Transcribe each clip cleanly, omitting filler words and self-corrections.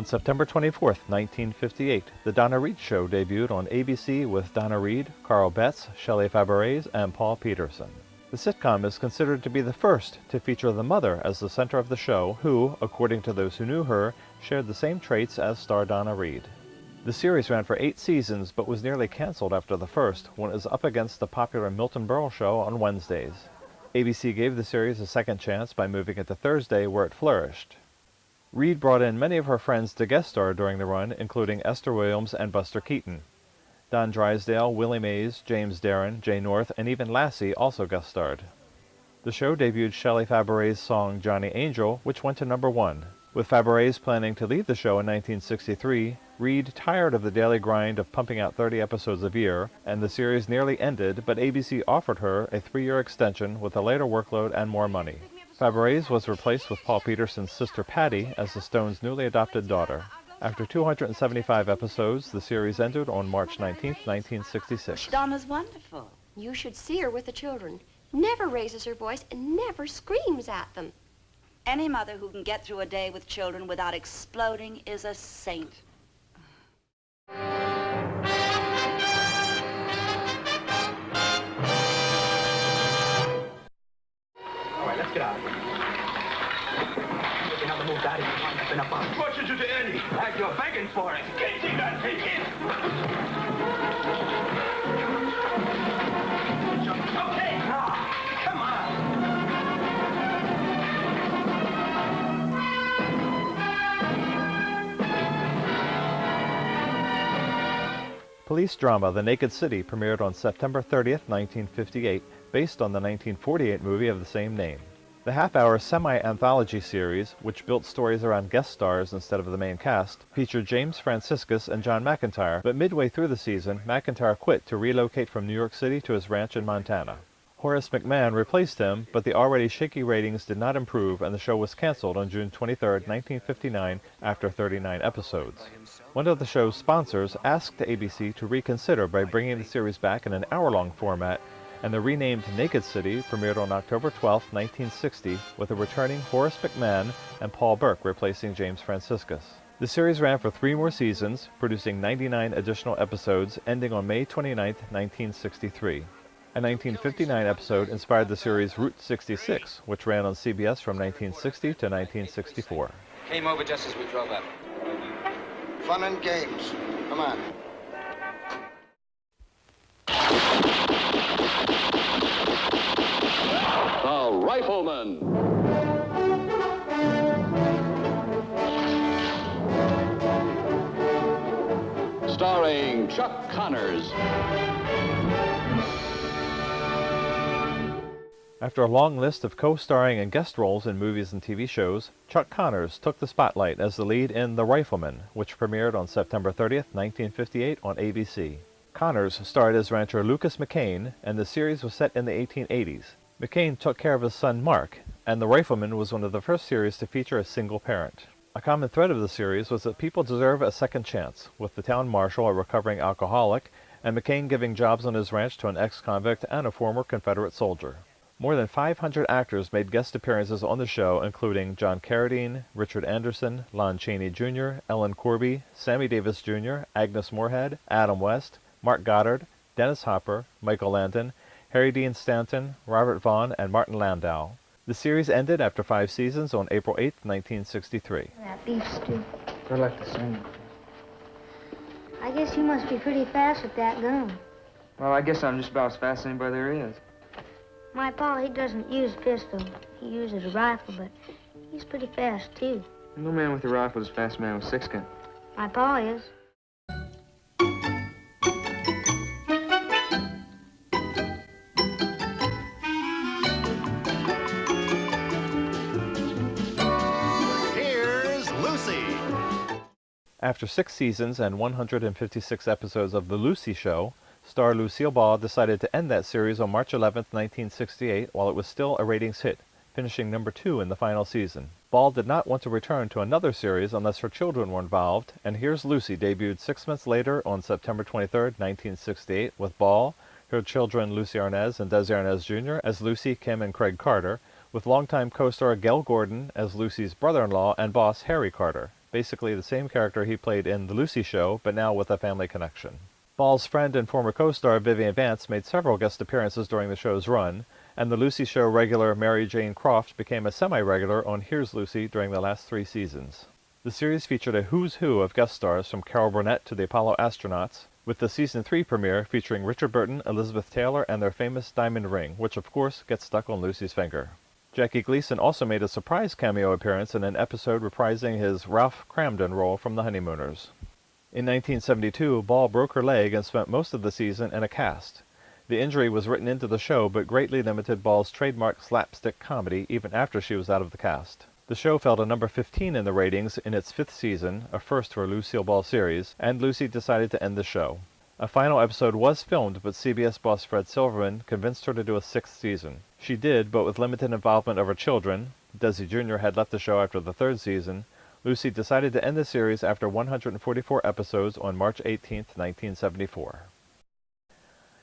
On September 24, 1958, The Donna Reed Show debuted on ABC with Donna Reed, Carl Betts, Shelley Fabares, and Paul Peterson. The sitcom is considered to be the first to feature the mother as the center of the show, who, according to those who knew her, shared the same traits as star Donna Reed. The series ran for 8 seasons, but was nearly canceled after the first, when it was up against the popular Milton Berle show on Wednesdays. ABC gave the series a second chance by moving it to Thursday, where it flourished. Reed brought in many of her friends to guest star during the run, including Esther Williams and Buster Keaton. Don Drysdale, Willie Mays, James Darren, Jay North, and even Lassie also guest starred. The show debuted Shelley Fabares' song Johnny Angel, which went to number 1. With Fabares planning to leave the show in 1963, Reed, tired of the daily grind of pumping out 30 episodes a year, and the series nearly ended, but ABC offered her a 3-year extension with a later workload and more money. Fabares was replaced with Paul Peterson's sister Patty as the Stones' newly adopted daughter. After 275 episodes, the series ended on March 19, 1966. Donna's wonderful. You should see her with the children. Never raises her voice and never screams at them. Any mother who can get through a day with children without exploding is a saint. All right, let's get out of here. You have to move Daddy. What should you do, Andy? Like you're begging for it. Can't see that, take it. Okay, now, come on. Police drama The Naked City premiered on September 30, 1958, based on the 1948 movie of the same name. The half-hour semi-anthology series, which built stories around guest stars instead of the main cast, featured James Franciscus and John McIntyre, but midway through the season, McIntyre quit to relocate from New York City to his ranch in Montana. Horace McMahon replaced him, but the already shaky ratings did not improve, and the show was canceled on June 23, 1959, after 39 episodes. One of the show's sponsors asked ABC to reconsider by bringing the series back in an hour-long format, and the renamed Naked City premiered on October 12, 1960, with a returning Horace McMahon and Paul Burke replacing James Franciscus. The series ran for 3 more seasons, producing 99 additional episodes, ending on May 29, 1963. A 1959 episode inspired the series Route 66, which ran on CBS from 1960 to 1964. Came over just as we drove up. Fun and games. Come on. The Rifleman. Starring Chuck Connors. After a long list of co-starring and guest roles in movies and TV shows, Chuck Connors took the spotlight as the lead in The Rifleman, which premiered on September 30, 1958 on ABC. Connors starred as rancher Lucas McCain, and the series was set in the 1880s. McCain took care of his son Mark, and The Rifleman was one of the first series to feature a single parent. A common thread of the series was that people deserve a second chance, with the town marshal a recovering alcoholic, and McCain giving jobs on his ranch to an ex-convict and a former Confederate soldier. More than 500 actors made guest appearances on the show, including John Carradine, Richard Anderson, Lon Chaney Jr., Ellen Corby, Sammy Davis Jr., Agnes Moorehead, Adam West, Mark Goddard, Dennis Hopper, Michael Landon, Harry Dean Stanton, Robert Vaughn, and Martin Landau. The series ended after 5 seasons on April 8, 1963. That beef stew. I like the same. I guess you must be pretty fast with that gun. Well, I guess I'm just about as fast as anybody there is. My pa, he doesn't use a pistol. He uses a rifle, but he's pretty fast, too. No man with a rifle is as fast as a man with a 6-gun. My pa is. Here's Lucy. After 6 seasons and 156 episodes of The Lucy Show, star Lucille Ball decided to end that series on March 11, 1968, while it was still a ratings hit, finishing number 2 in the final season. Ball did not want to return to another series unless her children were involved, and Here's Lucy debuted 6 months later on September 23, 1968, with Ball, her children Lucy Arnaz and Desi Arnaz Jr. as Lucy, Kim, and Craig Carter, with longtime co-star Gel Gordon as Lucy's brother-in-law and boss Harry Carter. basically the same character he played in The Lucy Show, but now with a family connection. Ball's friend and former co-star Vivian Vance made several guest appearances during the show's run, and The Lucy Show regular Mary Jane Croft became a semi-regular on Here's Lucy during the last 3 seasons. The series featured a who's who of guest stars from Carol Burnett to the Apollo astronauts, with the Season 3 premiere featuring Richard Burton, Elizabeth Taylor, and their famous diamond ring, which of course gets stuck on Lucy's finger. Jackie Gleason also made a surprise cameo appearance in an episode reprising his Ralph Cramden role from The Honeymooners. In 1972, Ball broke her leg and spent most of the season in a cast. The injury was written into the show but greatly limited Ball's trademark slapstick comedy even after she was out of the cast. The show fell to number 15 in the ratings in its 5th season, a first for a Lucille Ball series, and Lucy decided to end the show. A final episode was filmed, but CBS boss Fred Silverman convinced her to do a 6th season. She did, but with limited involvement of her children. Desi Jr. had left the show after the 3rd season. Lucy decided to end the series after 144 episodes on March 18, 1974.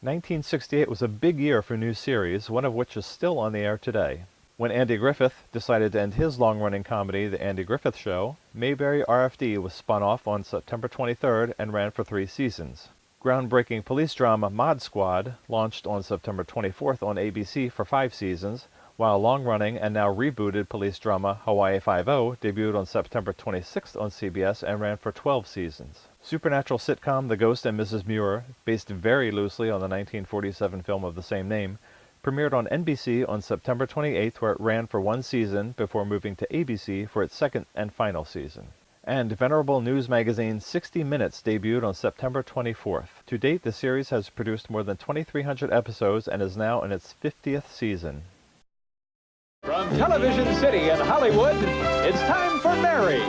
1968 was a big year for new series, one of which is still on the air today. When Andy Griffith decided to end his long-running comedy, The Andy Griffith Show, Mayberry RFD was spun off on September 23rd and ran for 3 seasons. Groundbreaking police drama Mod Squad launched on September 24th on ABC for 5 seasons, while long-running and now rebooted police drama Hawaii Five-0 debuted on September 26th on CBS and ran for 12 seasons. Supernatural sitcom The Ghost and Mrs. Muir, based very loosely on the 1947 film of the same name, premiered on NBC on September 28th, where it ran for 1 season before moving to ABC for its 2nd and final season. And venerable news magazine 60 Minutes debuted on September 24th. To date, the series has produced more than 2,300 episodes and is now in its 50th season. From Television City in Hollywood, it's time for Mary.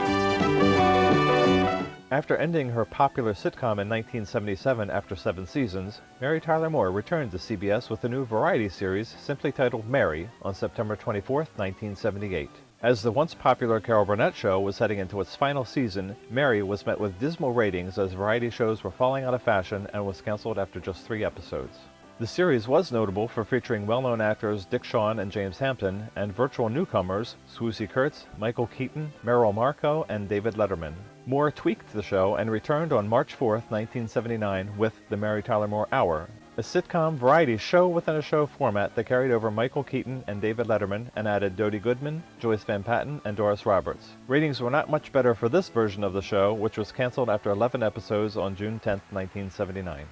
After ending her popular sitcom in 1977 after 7 seasons, Mary Tyler Moore returned to CBS with a new variety series simply titled Mary on September 24, 1978. As the once popular Carol Burnett show was heading into its final season, Mary was met with dismal ratings as variety shows were falling out of fashion and was canceled after just 3 episodes. The series was notable for featuring well-known actors Dick Shawn and James Hampton, and virtual newcomers Swoosie Kurtz, Michael Keaton, Merrill Markoe, and David Letterman. Moore tweaked the show and returned on March 4, 1979 with The Mary Tyler Moore Hour, a sitcom variety show within a show format that carried over Michael Keaton and David Letterman and added Dodie Goodman, Joyce Van Patten, and Doris Roberts. Ratings were not much better for this version of the show, which was canceled after 11 episodes on June 10, 1979.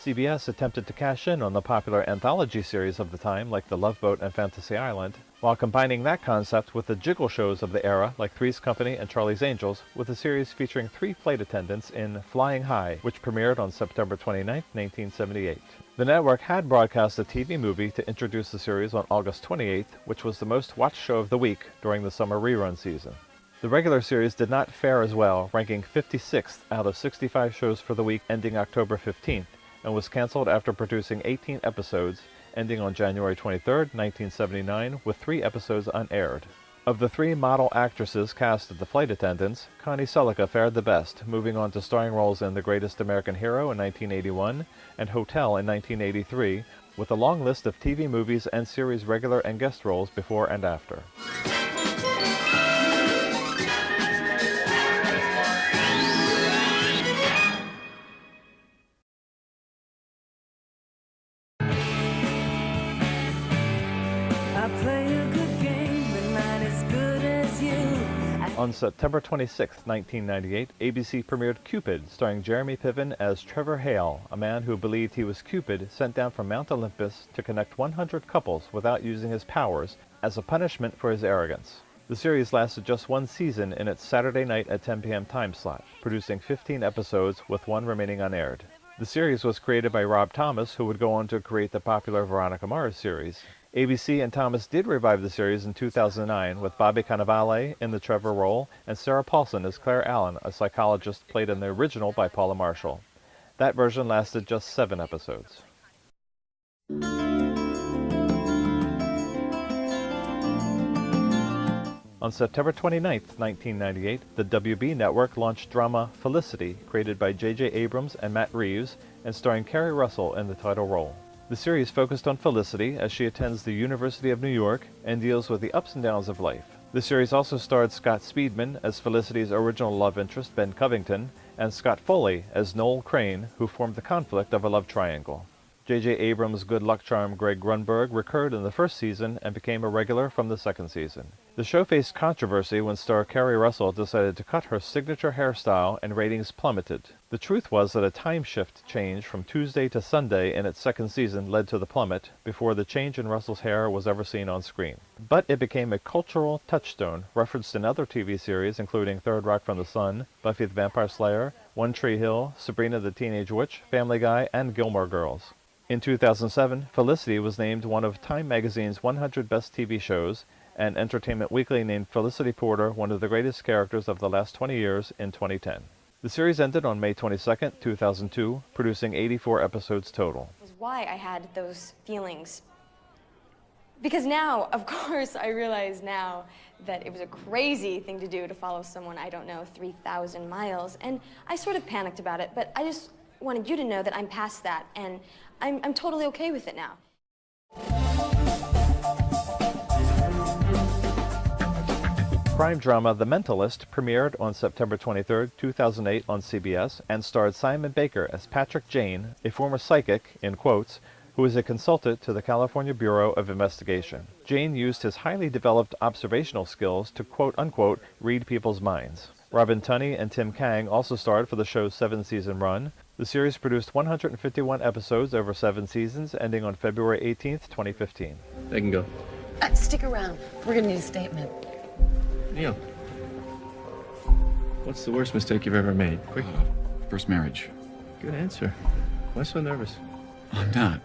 CBS attempted to cash in on the popular anthology series of the time like The Love Boat and Fantasy Island, while combining that concept with the jiggle shows of the era like Three's Company and Charlie's Angels, with a series featuring 3 flight attendants in Flying High, which premiered on September 29, 1978. The network had broadcast a TV movie to introduce the series on August 28th, which was the most watched show of the week during the summer rerun season. The regular series did not fare as well, ranking 56th out of 65 shows for the week ending October 15th, and was canceled after producing 18 episodes, ending on January 23, 1979, with 3 episodes unaired. Of the 3 model actresses cast as the flight attendants, Connie Sellecca fared the best, moving on to starring roles in The Greatest American Hero in 1981 and Hotel in 1983, with a long list of TV movies and series regular and guest roles before and after. On September 26, 1998, ABC premiered Cupid, starring Jeremy Piven as Trevor Hale, a man who believed he was Cupid sent down from Mount Olympus to connect 100 couples without using his powers as a punishment for his arrogance. The series lasted just 1 season in its Saturday night at 10 p.m. time slot, producing 15 episodes with 1 remaining unaired. The series was created by Rob Thomas, who would go on to create the popular Veronica Mars series. ABC and Thomas did revive the series in 2009 with Bobby Cannavale in the Trevor role and Sarah Paulson as Claire Allen, a psychologist played in the original by Paula Marshall. That version lasted just 7 episodes. On September 29, 1998, the WB network launched drama Felicity, created by J.J. Abrams and Matt Reeves, and starring Kerry Russell in the title role. The series focused on Felicity as she attends the University of New York and deals with the ups and downs of life. The series also starred Scott Speedman as Felicity's original love interest, Ben Covington, and Scott Foley as Noel Crane, who formed the conflict of a love triangle. J.J. Abrams' good luck charm Greg Grunberg recurred in the first season and became a regular from the second season. The show faced controversy when star Kerry Russell decided to cut her signature hairstyle and ratings plummeted. The truth was that a time shift change from Tuesday to Sunday in its second season led to the plummet before the change in Russell's hair was ever seen on screen. But it became a cultural touchstone referenced in other TV series including Third Rock from the Sun, Buffy the Vampire Slayer, One Tree Hill, Sabrina the Teenage Witch, Family Guy, and Gilmore Girls. In 2007, Felicity was named one of Time magazine's 100 Best TV Shows, and Entertainment Weekly named Felicity Porter one of the greatest characters of the last 20 years in 2010. The series ended on May 22, 2002, producing 84 episodes total. Was why I had those feelings. Because now, of course, I realize now that it was a crazy thing to do to follow someone I don't know 3,000 miles, and I sort of panicked about it, but I just wanted you to know that I'm past that, and I'm totally okay with it now. Crime drama The Mentalist premiered on September 23, 2008 on CBS and starred Simon Baker as Patrick Jane, a former psychic, in quotes, who is a consultant to the California Bureau of Investigation. Jane used his highly developed observational skills to quote-unquote read people's minds. Robin Tunney and Tim Kang also starred for the show's 7-season run. The series produced 151 episodes over 7 seasons, ending on February 18, 2015. They can go. Stick around. We're gonna need a statement. Neil, what's the worst mistake you've ever made? Quick. First marriage. Good answer. Why so nervous? I'm not.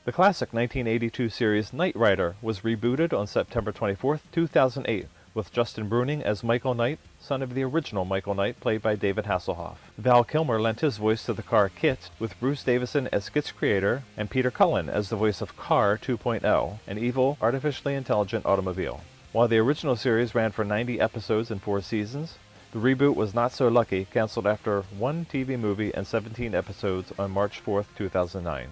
The classic 1982 series Knight Rider was rebooted on September 24, 2008, with Justin Bruning as Michael Knight, son of the original Michael Knight, played by David Hasselhoff. Val Kilmer lent his voice to the car KITT, with Bruce Davison as KITT's creator, and Peter Cullen as the voice of Car 2.0, an evil, artificially intelligent automobile. While the original series ran for 90 episodes and 4 seasons, the reboot was not so lucky, canceled after 1 TV movie and 17 episodes on March 4, 2009.